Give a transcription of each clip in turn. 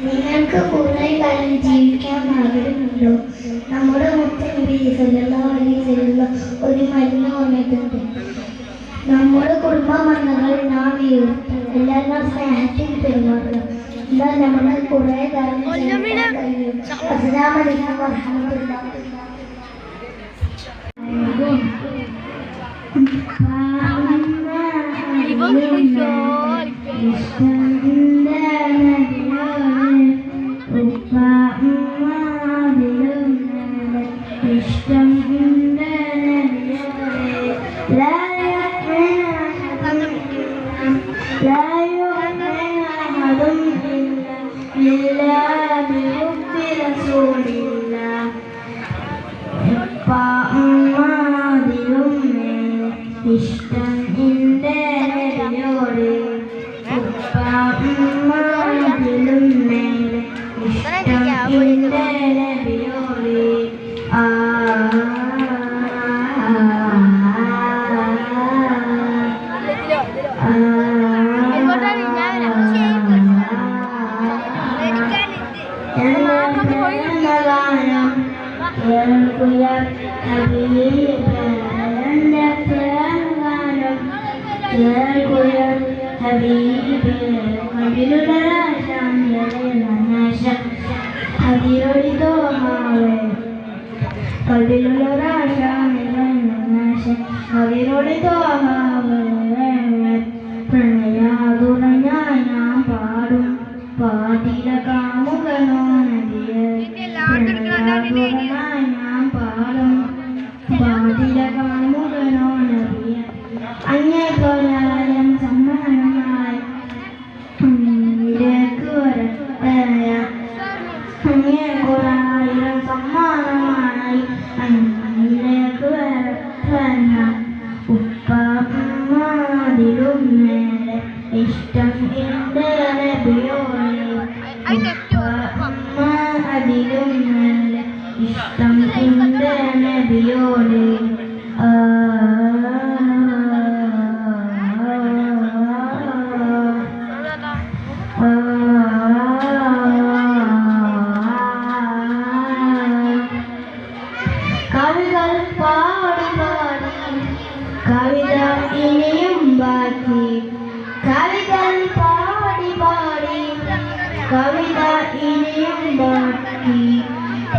നിങ്ങൾക്ക് കുറെ കാലം ജീവിക്കാൻ ആഗ്രഹമുണ്ടോ? നമ്മുടെ മുത്തനബിയുള്ള ഒരു മരുന്ന് വന്നിട്ടുണ്ട്. നമ്മുടെ കുടുംബ മരണങ്ങൾ നാം എല്ലാവരും സ്നേഹത്തിൽ പെരുമാറണം. എന്താ നമ്മുടെ കുറെ കാലം കഴിയും. അസ്സലാമു അലൈക്കും വറഹ്മത്തുള്ളാഹി. ഇഷ്ടം എൻ്റെ നബിയോട് ഉപ്പമാതിലും മേലെ ഇഷ്ടം എൻ്റെ നബിയോട്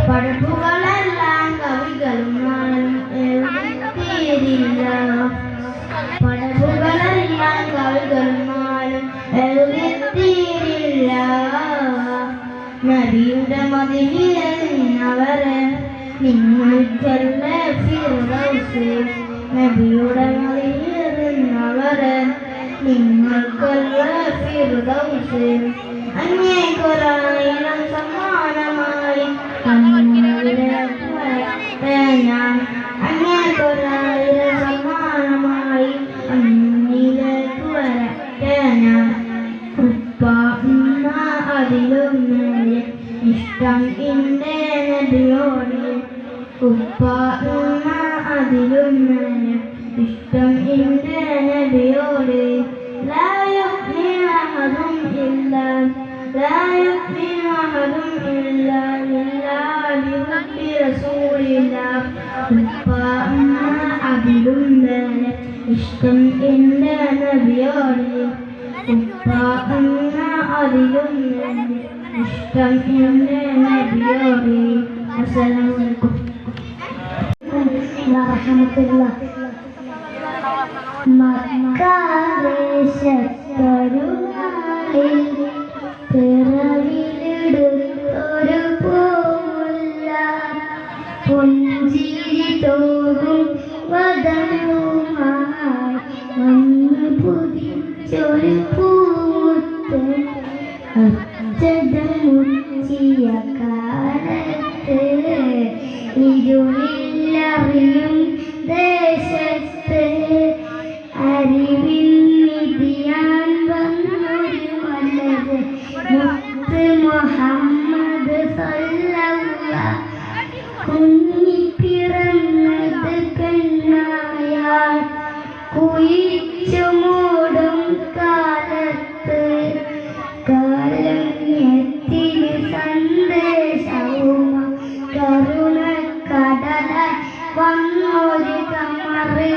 പടപ്പുകളെല്ലാം കവികളും എഴുതിത്തീരില്ല. നബിയുടെ മദിനിലെന്നവരെ നിങ്ങൾക്കല്ല ഫിർദൗസ്. നബിയുടെ മദിനിലെന്നവരെ നിങ്ങൾക്കല്ല ഫിർദൗസ്. അങ്ങേക്കൊരായിരം സമ്മാനമായി ഞാൻ അങ്ങേക്കൊരായിരം സമ്മാനമായി അന്നിലേക്ക് വരട്ടെ ഞാൻ. ഉപ്പ ഉമ്മ അതിലും മേലെ ഇഷ്ടം എൻ്റെ നബിയോട്. ഉപ്പ ഉമ്മ അതിലും മേലെ ഇഷ്ടം എൻ്റെ നബിയോട്. لا يؤمن أحدهم إلا بحب رسول الله. ഉപ്പ ഉമ്മ അതിലും മേലെ ഇഷ്ടം എൻ്റെ നബിയോട്. ഉപ്പ ഉമ്മ അതിലും മേലെ ഇഷ്ടം എൻ്റെ നബിയോട്. അസ്സലാമു അലൈക്കും വറഹ്മത്തുള്ളാഹി. മക്കാദേശത്തൊരുനാളിൽ പിറവിലെടുത്തൊരു പൂമുല്ല പുഞ്ചിരി തോറും വദനവുമായി വന്നു പുതിച്ചൊരു പൂമുത്ത് അച്ചത വന്നൊരു കമറ്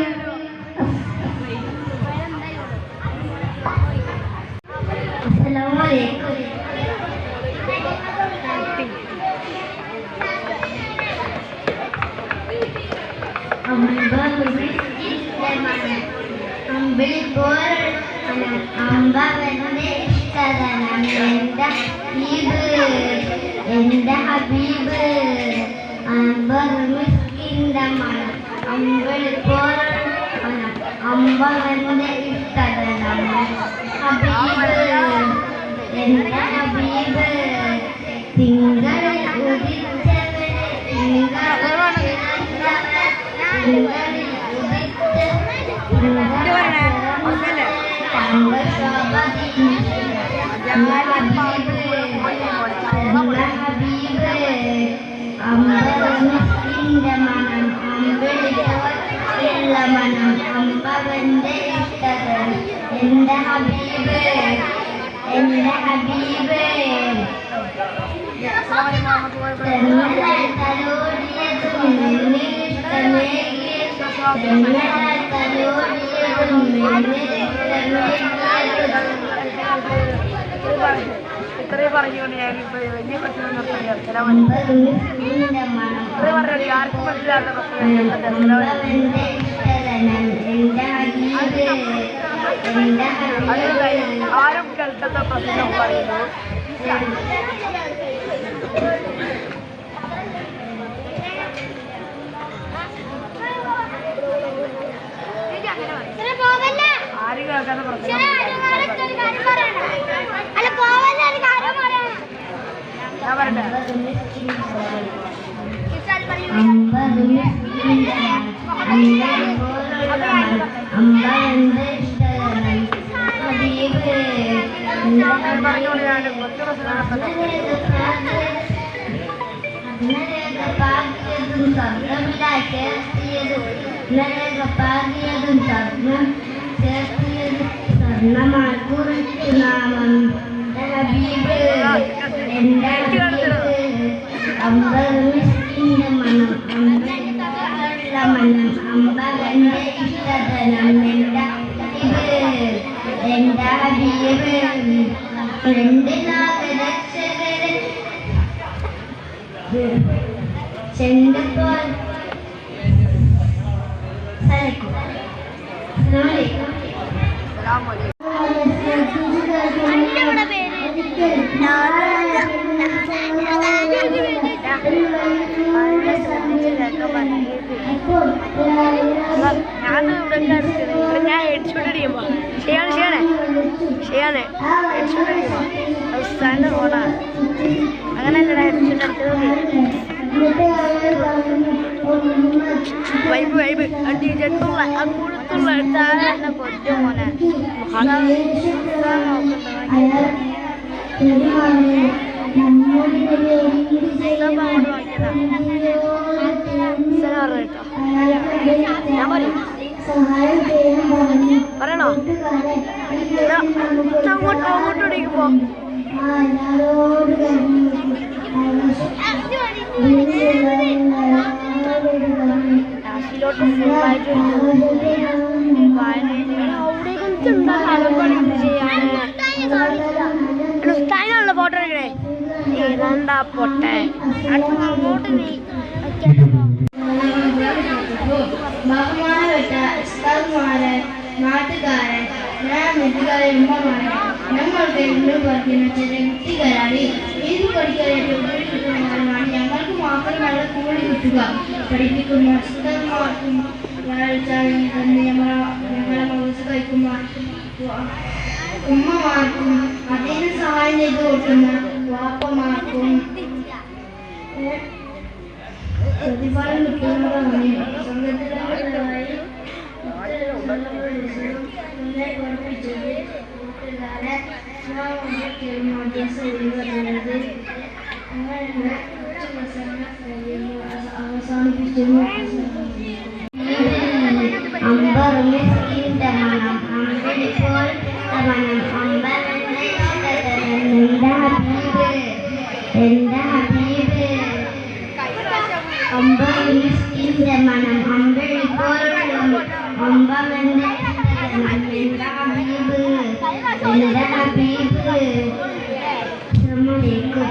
അസ്സലാമലൈക്കും എന്റെ ഹബീബ് അമ്പറിന്റെ മണം അമ്പളിപ്പോൾ അമ്പവന്റെ ഇഷ്ടതനം ഹബീബ് എന്റെ ഹബീബ് തിങ്കളിൽ ഉദിച്ചവനെ അമ്പവന്റെ മണം അമ്പളിയുള്ള മണം അമ്പവന്റെ ഇഷ്ടതൻ എന്റെ ഹബീബ് എന്റെ ഹബീബ് തലോടിയതും ഇത്രയും പറഞ്ഞുകൊണ്ട് ഞാൻ വലിയ പ്രശ്നം ആർക്കും മനസ്സിലാത്ത പ്രശ്നം ആരും കേൾക്കാത്ത പ്രശ്നം പറയുന്നു. ആരും കേൾക്കാത്ത പ്രശ്നം ഞാൻ പറയട്ടെ പറഞ്ഞോളൂ. ഞാൻ കുറച്ച് അമ്പറിന്റെ മണം അമ്പലുള്ള മണം അമ്പവന്റെ ഇഷ്ടതനം എന്റെ ഹബീബ് രണ്ട് നാഗരക്ഷകരെ ചെണ്ടപ്പോൾ ഞാൻ ഹെഡ്ഷോട്ട് അടിക്കുമ്പോ ചെയ്യാനേ ഹെഡ്ഷോട്ട് അടിക്കുമ്പോ അവസാനം ഓണാണ് അങ്ങനെയല്ലടാ ഹെഡ്ഷോട്ട് അടിച്ചത്. വൈബ് ടീച്ചർക്കുള്ള ആ കൊടുത്തുള്ള താഴെ കൊച്ചു മോനെ ഞാൻ പറയും പറയണോ അങ്ങോട്ട് ഓടിക്കുമ്പോ ാസിലോട്ട് ഫുള്ളായിട്ട് അവിടെ കുറച്ചുണ്ടാകാൻ ചെയ്യാൻ ഉസ്താദിനുള്ള ഫോട്ടോ എടുക്കണേ ഏതാണ്ടാ പൊട്ടെ അങ്ങോട്ട് നീ ബഹുമാനപ്പെട്ട ഉസ്താദ്മാരെ നാട്ടുകാരെ വീട്ടുകാരെ ഉമ്മമാരെ ഞങ്ങൾക്ക് ഇന്ന് പഠിക്കുന്ന ചില കുട്ടികളാണ് ഇത് പഠിക്കാനാണ് ഞങ്ങൾക്ക് മാത്രമല്ല കൂടി കിട്ടുക പഠിപ്പിക്കുന്ന ഉസ്താദ്മാർക്കും ഞങ്ങളെ മൗസ് കഴിക്കുന്ന ഉമ്മമാർക്കും അതിന് സഹായം ചെയ്ത് കൊടുക്കുന്ന വാപ്പമാർക്കും പ്രതിഫലം കിട്ടുന്നതാണ് സംഘത്തിലായി അവസാനിപ്പിക്കുന്നു. എന്റെ ഹബീബ് അമ്പറിന്റെ മണം मेरा हबीब सलामुअलैकुम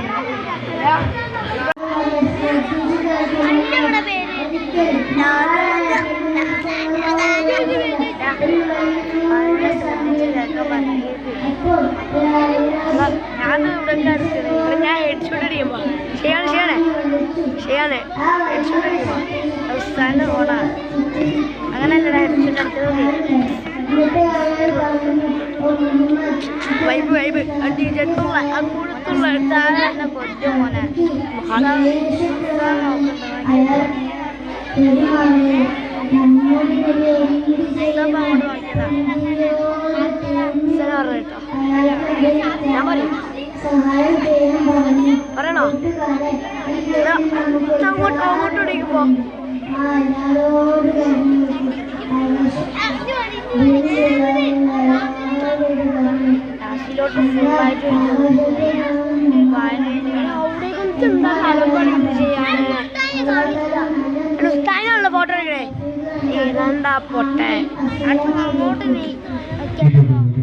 ഞാൻ ഇവിടെ ഞാൻ ഹെഡ്ഷോട്ട് അടിക്കുമ്പോ ചെയ്യാനേ ഹെഡ്ഷോട്ട് അടിക്കുമ്പോ അവസാനം ഓണാ അങ്ങനെയല്ലടാ ഹെഡ്ഷോട്ട് അടിച്ചത് വൈബ് അടിച്ചിട്ടുള്ള ആ കുളുത്തുള്ള താഴെ കൊച്ചു മോനെ ഞാൻ പറയണോ അങ്ങോട്ട് ഓടിക്കുമ്പോ ാസിലോട്ട് ഫുള്ളായിട്ട് ചെയ്യാനുള്ള ഫോട്ടോ എടുക്കണേ ഏതാണ്ടാ പൊട്ടെ അങ്ങോട്ട് നീ